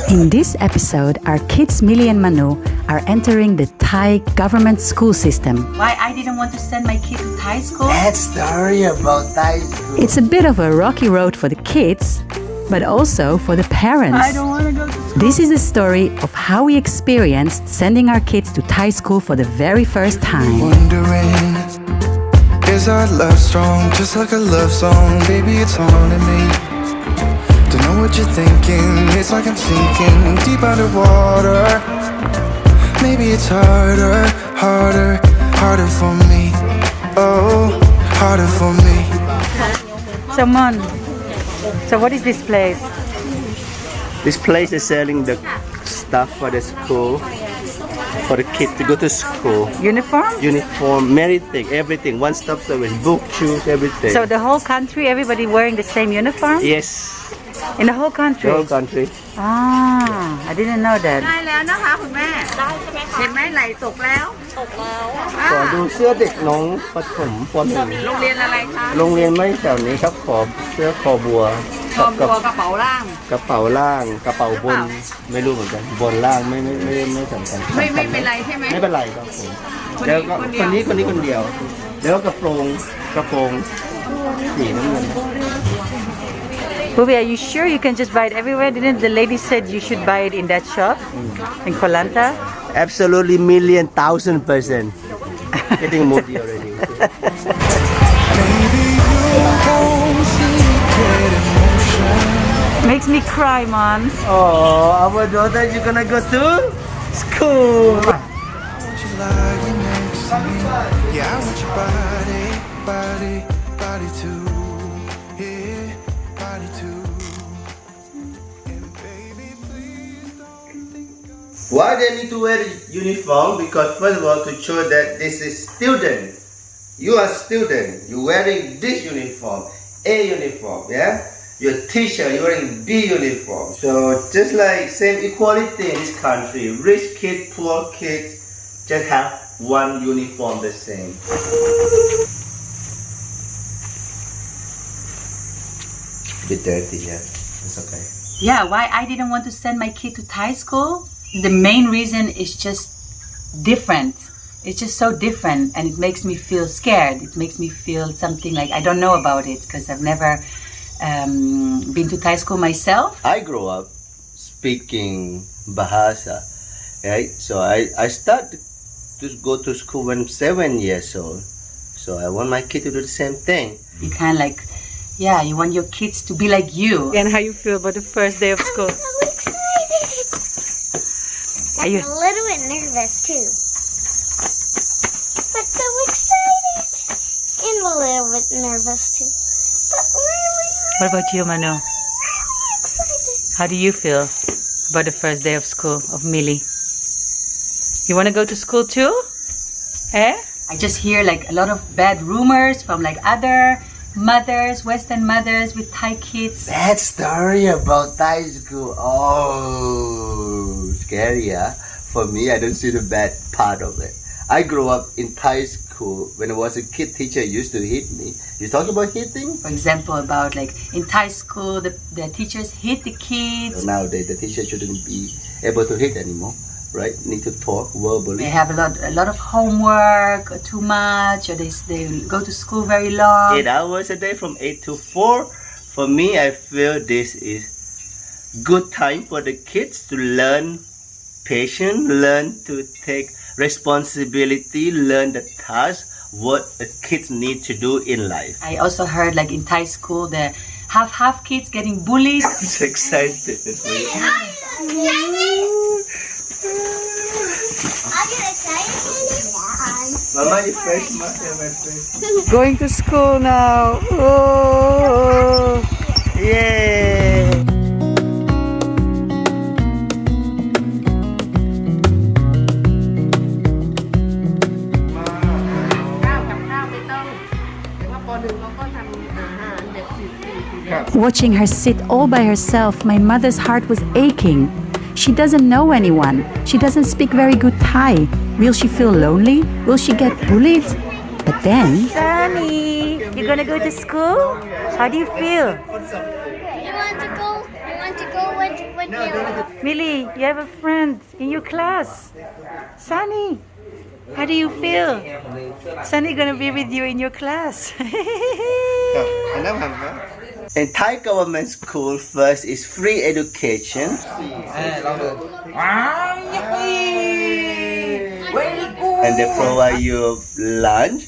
In this episode, our kids Mili and Manu are entering the Thai government school system. Why I didn't want to send my kid to Thai school? That story about Thai school. It's a bit of a rocky road for the kids, but also for the parents. I don't want to go to school. This is the story of how we experienced sending our kids to Thai school for the very first time. Wondering, is our love strong? Just like a love song, baby, it's haunting me. Don't know what you're thinking. It's like I'm sinking deep underwater. Maybe it's harder for me. Oh, harder for me. Someone. So what is this place? This place is selling the stuff for the school, for the kids to go to school. Uniform? Everything. One-stop service, book, shoes, everything. So the whole country, everybody wearing the same uniform? Yes, In the whole country? the whole country. I didn't know that. ได้แล้วนะคะคุณแม่ได้ใช่ไหมคะเห็นไหมไหลตกแล้ว ขอดูเสื้อเด็กน้องปฐมป .1 โรงเรียนอะไรคะ โรงเรียนไม่แถวนี้ครับขอเสื้อคอบัว คอบัวกระเป๋าล่าง กระเป๋าล่างกระเป๋าบนไม่รู้เหมือนกันบนล่างไม่สำคัญ ไม่เป็นไรใช่ไหม ไม่เป็นไรครับผมแล้วก็คนนี้คนเดียวแล้วก็กระโปรงสีน้ำเงิน Bobby, are you sure you can just buy it everywhere? Didn't the lady said you should buy it in that shop in Lanta? Absolutely 1,000,000%. Getting moody already. Makes me cry, Mom. Oh, our daughter, you gonna go to school. Yeah, I want your body too. Yeah, body too. And baby, please don't think Why they need to wear the uniform? Because first of all, to show that this is student. You are student. You're wearing this uniform, A uniform, yeah? Your teacher, you're wearing B uniform. So just like same equality in this country, rich kids, poor kids, just have one uniform the same. Bit dirty, yeah. It's okay. Yeah, why I didn't want to send my kid to Thai school? The main reason is just different. It's just so different and it makes me feel scared. It makes me feel something like I don't know about it because I've never been to Thai school myself. I grew up speaking Bahasa, right? So I started to go to school when I'm 7 years old. So I want my kid to do the same thing. You kind of like, yeah, you want your kids to be like you. And how you feel about the first day of school? I'm so excited. Are you- I'm a little bit nervous too. But so excited. And a little bit nervous too. But really, What about you, Manu? excited. How do you feel about the first day of school of Mili? You want to go to school too? Eh? I just hear like a lot of bad rumors from like other mothers, Western mothers with Thai kids. That story about Thai school, oh, scary, huh? For me, I don't see the bad part of it. I grew up in Thai school. When I was a kid, teacher used to hit me. You talking about hitting? For example, about like in Thai school, the teachers hit the kids. Nowadays, the teacher shouldn't be able to hit anymore, right? Need to talk verbally. They have a lot of homework, too much, or they go to school very long. 8 hours a day from 8 to 4. For me, I feel this is good time for the kids to learn patience, learn to take responsibility, learn the task, what the kids need to do in life. I also heard like in Thai school, the half kids getting bullied. I'm so excited. I get excited. Mama, you fresh, my face. Going to school now. Oh. Yay! Watching her sit all by herself, my mother's heart was aching. She doesn't know anyone. She doesn't speak very good Thai. Will she feel lonely? Will she get bullied? But then... Sunny, you gonna go to school? How do you feel? You want to go? You want to go with you. Mili, you have a friend in your class. Sunny, how do you feel? Sunny gonna be with you in your class. In Thai government school, first is free education. And they provide you lunch,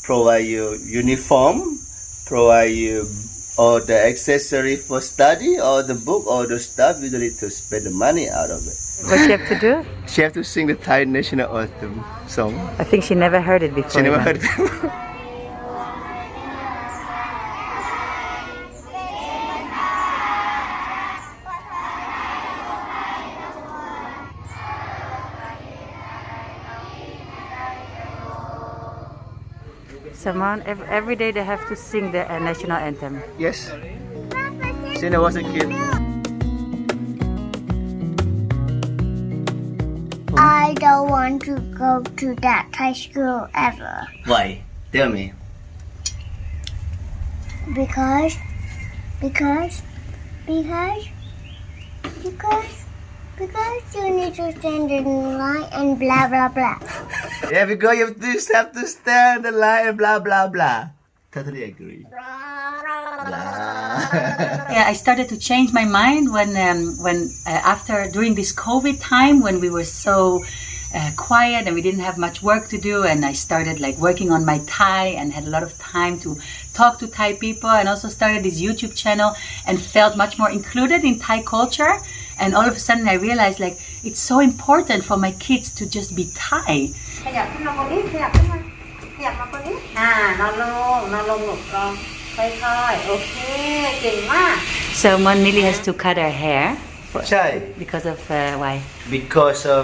provide you uniform, provide you all the accessory for study, all the book, all the stuff. You don't need to spend the money out of it. What she have to do? She have to sing the Thai national anthem song. I think she never heard it before. She never even. heard it. Someone every day they have to sing the national anthem. Yes. Since I was a kid. I don't want to go to that Thai school ever Why? Tell me. because you need to stand in line and blah blah blah. Yeah, because you just have to stand the line and blah blah blah. Totally agree. Yeah, I started to change my mind when after during this COVID time when we were so quiet and we didn't have much work to do, and I started like working on my Thai and had a lot of time to talk to Thai people, and also started this YouTube channel and felt much more included in Thai culture. And all of a sudden I realized like it's so important for my kids to just be Thai. ขยับขึ้นมาตรงนี้ขยับขึ้นมาขยับมาตรงนี้นอนลงหนุกลองค่อยๆโอเคเก่งมาก So Mili has to cut her hair Chai. because of why? Because of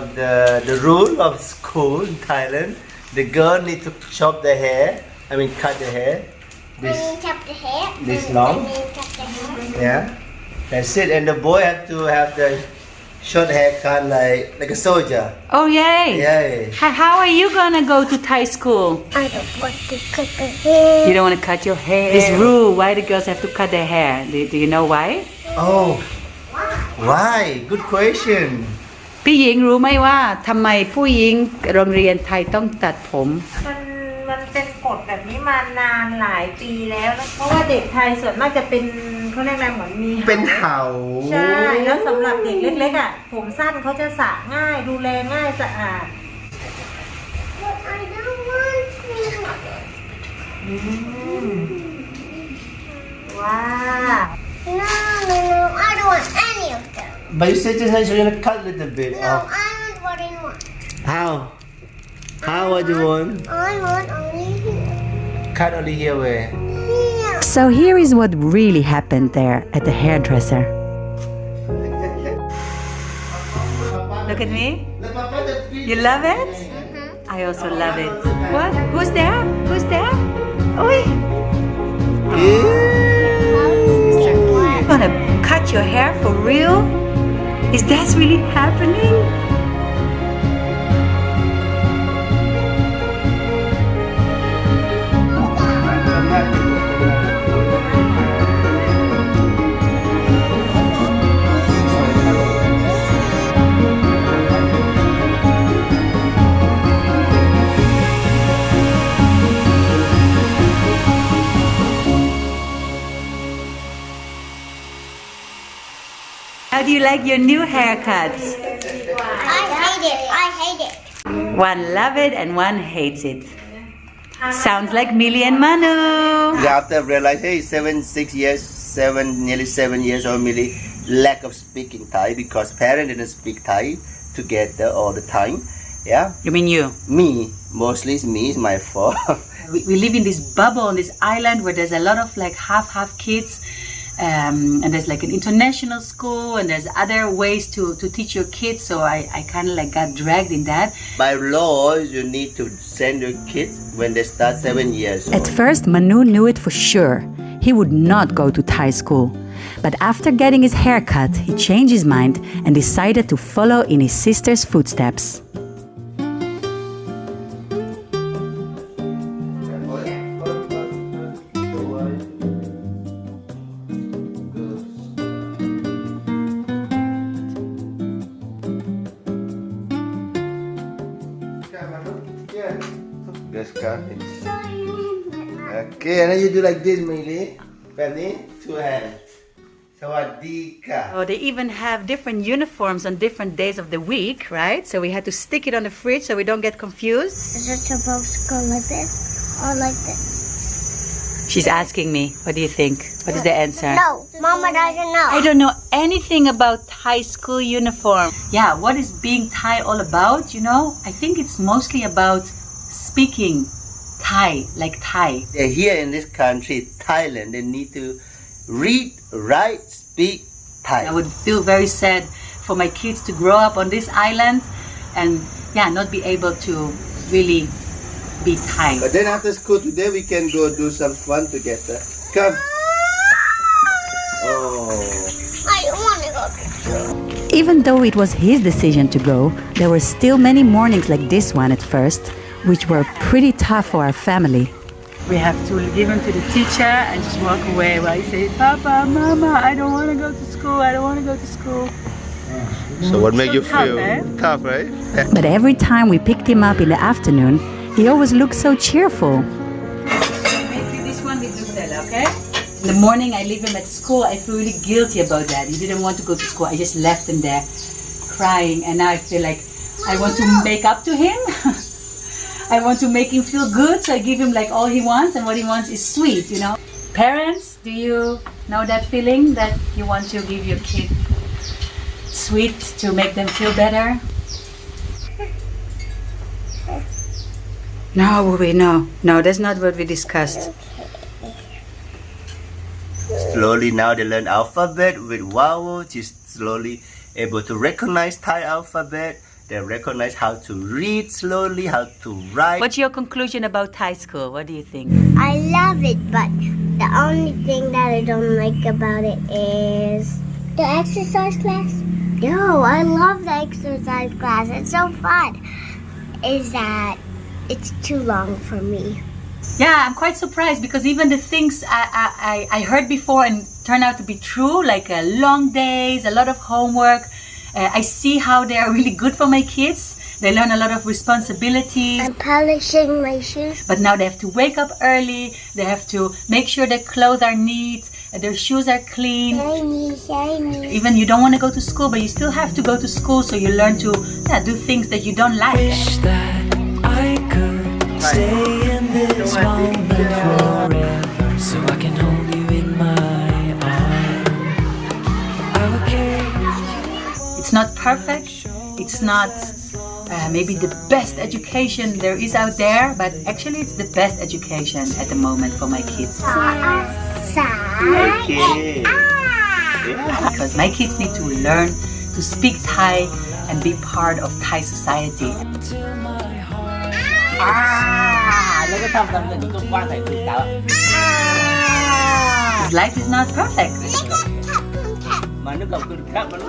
the rule of school in Thailand, the girl need to chop the hair. I mean, cut the hair. This Chop the hair. this long. Chop the hair. Yeah. That's it. And the boy have to have the short haircut like a soldier. Oh yay! Yeah. How are you gonna go to Thai school? I don't want to cut the hair. You don't want to cut your hair. This rule, why the girls have to cut their hair? Do you know why? Oh. Why? Good question. พี่หญิงรู้ไหมว่าทำไมผู้หญิงโรงเรียนไทยต้องตัดผม มันเป็นกฎแบบนี้มานานหลายปีแล้วนะเพราะว่าเด็กไทยส่วนมากจะเป็นเขาเรียกอะไรเหมือนมี เป็นเห่า ใช่แล้วสำหรับเด็กเล็กๆอ่ะผมสั้นเขาจะสระง่ายดูแลง่ายสะอาด But I don't want to. ว้าว No, I don't want any of them. But you said just you're gonna cut a little bit. No, I want what I want. How? How what do you want? I want only here. Cut only here where? Here. So here is what really happened there at the hairdresser. Look at me. You love it? I also love it. What? Who's there? Who's there? Oi! You're gonna cut your hair for real? Is that really happening? How do you like your new haircuts? I hate it. One love it and one hates it. Sounds like Mili and Manu. After I realized, hey, nearly 7 years old, Mili lack of speaking Thai because parents didn't speak Thai together all the time. Yeah, You mean you? me, mostly it's me, it's my fault. We live in this bubble on this island where there's a lot of like half kids. And there's like an international school and there's other ways to teach your kids, so I kind of like got dragged in that. By law, you need to send your kids when they start 7 years old. At first, Manu knew it for sure. He would not go to Thai school. But after getting his hair cut, he changed his mind and decided to follow in his sister's footsteps. scarf okay and then you do like this Mili แบบนี้ two hands สวัสดีค่ะ Oh, they even have different uniforms on different days of the week, right? So we had to stick it on the fridge so we don't get confused. Is it supposed to go like this or like this? She's asking me, what do you think? What is the answer? No, Mama doesn't know. I don't know anything about Thai school uniform. Yeah, what is being Thai all about, you know? I think it's mostly about speaking Thai, like Thai. They're here in this country Thailand they need to read write speak Thai I would feel very sad for my kids to grow up on this island and not be able to really be Thai. but then after school today we can go do some fun together come oh I don't want to go to school. Even though it was his decision to go, there were still many mornings like this one at first, which were pretty tough for our family. We have to give him to the teacher and just walk away while he says, Papa, Mama, I don't want to go to school, I don't want to go to school. so what make So you tough, feel eh? tough right But every time we picked him up in the afternoon, he always looked so cheerful. Maybe this one with Nutella, okay? In the morning I leave him at school, I feel really guilty about that. He didn't want to go to school, I just left him there crying and now I feel like I want to make up to him. I want to make him feel good, so I give him like all he wants, and what he wants is sweet, you know. Parents, do you know that feeling that you want to give your kid sweet to make them feel better? No, Bobby, no, that's not what we discussed. slowly now they learn alphabet with vowels she's slowly able to recognize Thai alphabet they recognize how to read slowly how to write What's your conclusion about Thai school? What do you think? I love it, but the only thing that I don't like about it is the exercise class. No, I love the exercise class. It's so fun. Is that it's too long for me. Yeah, I'm quite surprised because even the things I heard before and turn out to be true, like long days, a lot of homework. I see how they are really good for my kids. They learn a lot of responsibilities. I'm polishing my shoes. But now they have to wake up early. They have to make sure their clothes are neat, their shoes are clean. Shiny. Even you don't want to go to school, but you still have to go to school so you learn to do things that you don't like. Wish that I could stay in this moment forever, so I can hold you in my arms. I would care. It's not perfect. It's not maybe the best education there is out there, but actually it's the best education at the moment for my kids. okay Because my kids need to learn to speak Thai and be part of Thai society. แล้วก็ทำสำเร็จก็กว้างใส่ถุงเท้า Life is not perfect. มันนึกกับคุณครับมัน